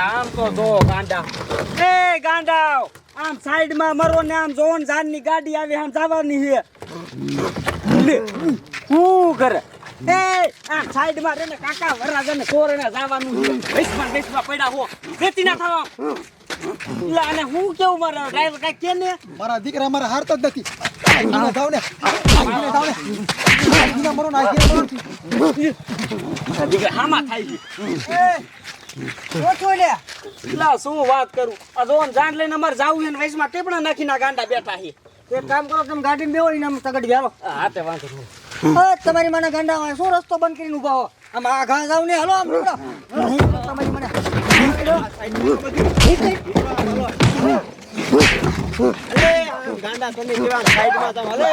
આમ તો જો ગાંડા એ ગાંડા આમ સાઈડ માં મરો ને આમ જોન જાન ની ગાડી આવી આમ જવાની છે હું કરે એ આમ સાઈડ માં રે ને કાકા વરાજા ને કોરણે જવાનું છે બેસમાં પડ્યા હો બેતી ના થાવ લા ને હું કેવું મારા ડ્રાઈવર કાઈ કે ને મારા દીકરા મારા હારતો જ નથી જાવ ને મરો ના દીકરા હામાં થાય છે લા શું વાત કરું આ જોન જાન લઈને અમાર જાવું ને વૈસમાં ટેપણા નાખીના ગાંડા બેઠા છે એક કામ કરો તમે ગાડીમાં બેહો ને આમ તગડ બેહો હા તે વાંધો નહીં તમારી મને ગાંડા શું રસ્તો બંધ કરીને ઉભા હો આમ આ ઘા જાવ ને હાલો આમ તમારી મને ગાંડા તમે કેવા સાઈડમાં જાવ હલે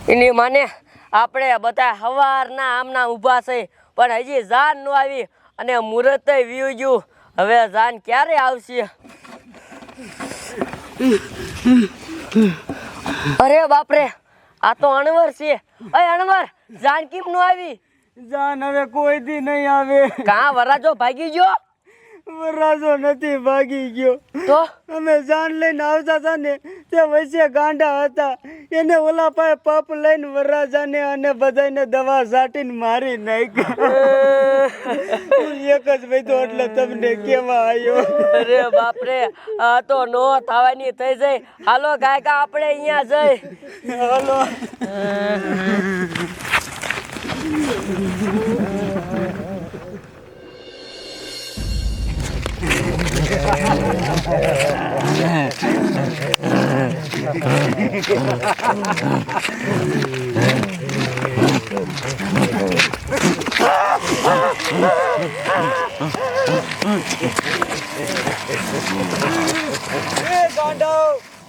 એની માને આપણે બધા હવારના આમના ઊભા છે પણ હજી જાન ન આવી અને મુહૂર્ત વીયું ગયું હવે જાન ક્યારે આવશે અરે બાપરે આ તો અણવર છે અય અણવર જાન કેમ ન આવી જાન હવે કોઈ દી નહીં આવે કાં વરાજો ભાગી ગયો વરાજો નથી ભાગી ગયો તો અમે જાન લઈને આવતા હતા ને તે વચ્ચે ગાંડા હતા એને ઓલા પાસે પપ લઈને વરાજાને અને બધાને દવા છાંટીને મારી નાખ્યા એક જ વૈધો એટલે તમને કેવા આવ્યો અરે બાપરે આ તો નો થવાની થઈ જાય હાલો કાકા આપણે અહીંયા જઈ હાલો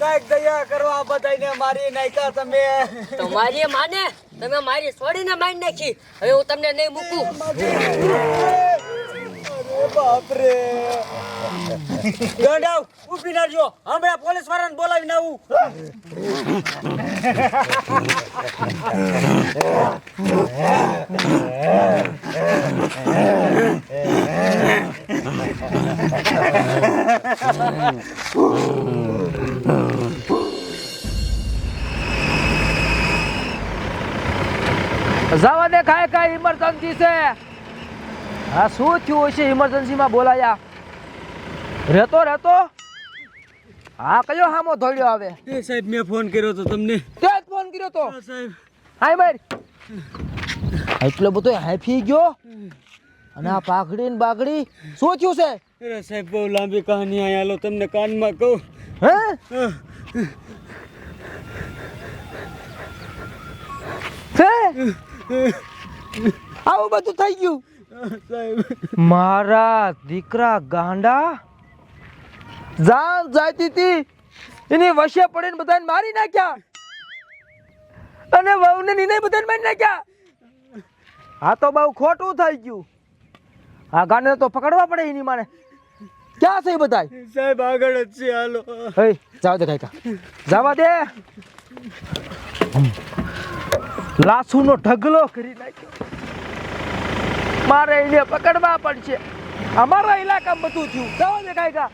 કઈક દયા કરવા બધાને મારી નાખ્યા તમે તમારી માને તમે મારી છોડીને મારી નાખી હવે હું તમને નહીં મૂકું બાપરે ગાંડાવ ઊભી ના જો હમણાં પોલીસ વાળાને બોલાવીને આવું જવા દે કાંઈ ઇમરજન્સી છે હા શું થયું હશે ઇમરજન્સીમાં બોલાયા રહેતો હા કયો હામો ધોળ્યો આવે એ સાહેબ મેં ફોન કર્યો તો તમને તે જ ફોન કર્યો તો સાહેબ હાય માર એટલો બધો હાફી ગયો અને આ પાઘડી ને બાગડી શું થયું છે અરે સાહેબ બહુ લાંબી કહાની આયા લો તમને કાનમાં કહું. હે આવું બધું થઈ ગયું સાહેબ મારા દીકરા ગાંડા જાન જાતી હતી એની વશે પડીને બધાને મારી નાખ્યા અને વહુને નીને બધાને મારી નાખ્યા. આ તો બહુ ખોટું થઈ ગયું. આ ગાંડા તો પકડવા પડે એની માને. ક્યાં છે બધા? સાહેબ આગળ જ છે હાલો. હે જાવ દે કાકા જવા દે. લાસુનો ઢગલો કરી નાખ્યો. મારે એને પકડવા પડશે. અમારા ઇલાકામાં બધું થયું. જવા દે કાકા.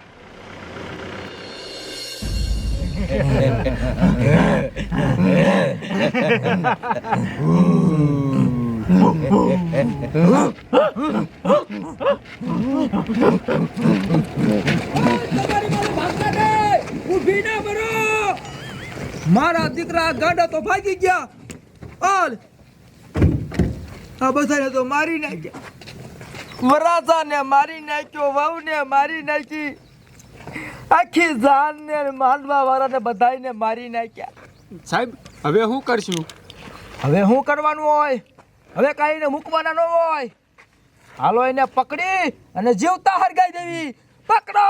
મારા દીકરા ગાંડા તો ભાગી ગયા. આ બધાને તો મારી નાખ્યા. વરાજાને મારી નાખ્યો, વહુને મારી નાખી, આખી જાનને માંડવા વાળાને બધાને મારી નાખ્યા. સાહેબ હવે શું કરશું? હવે શું કરવાનું હોય? હવે કાંઈને મૂકવાના ન હોય. હાલો એને પકડી અને જીવતા હરગાઈ દેવી. પકડો.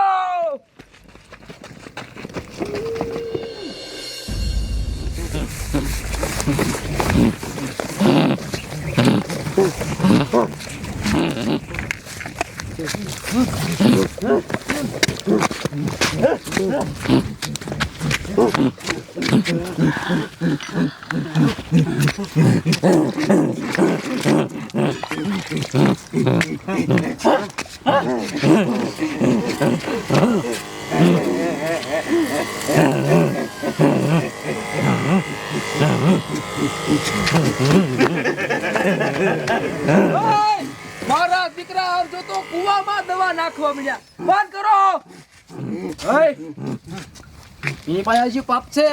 મારા દીકરા અર્જો તો કુવામાં દવા નાખવા મળ્યા. બંધ કરો. એ પાછી પાપ છે.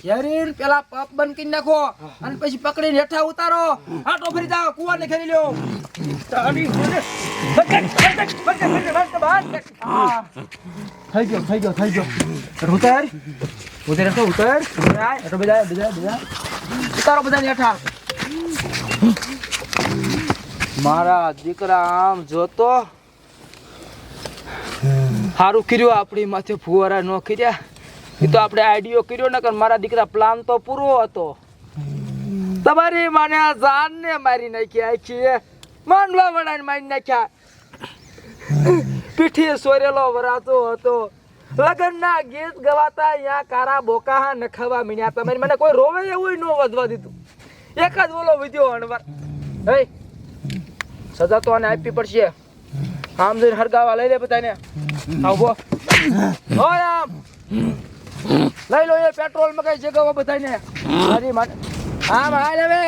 શરીર પેલા પાપ બંધ કરી નાખો અને પછી પકડીને હેઠા ઉતારો. આટો ફરી જાઓ, કુવાને ખેરી લ્યો. થઈ ગયો. ઉતાર ઉતારો બધાને હેઠા. મારા દીકરા આમ જોતો સારું કર્યું આપણી માથે ફુવારા ન કર્યા. એ તો આપણે આઈડિયો કર્યો ને કે મારા દીકરા પ્લાન તો પૂરો હતો. તમારી માને આ જાનને મારી નાખ્યા, આખી માંડવા વડાને મારી નાખ્યા. પીઠી સોરેલો વરાતો હતો. લગનના ગીત ગવાતા અહીંયા કારા બોકા નખાવા મીણ્યા. તમારી મને કોઈ રોવે એવું ન વધવા દીધું. એક જ બોલો વિદ્યો અણવાર. હે સજા તો આને આપવી પડશે. આમ જઈને હરગાવા લઈ લે બધાને. આવો હોય આમ લઈ લો. એ પેટ્રોલ માં કઈ જગાવો બધાને. આમ હાલ હવે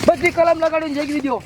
બધી કલમ લગાડીને જગવી દો.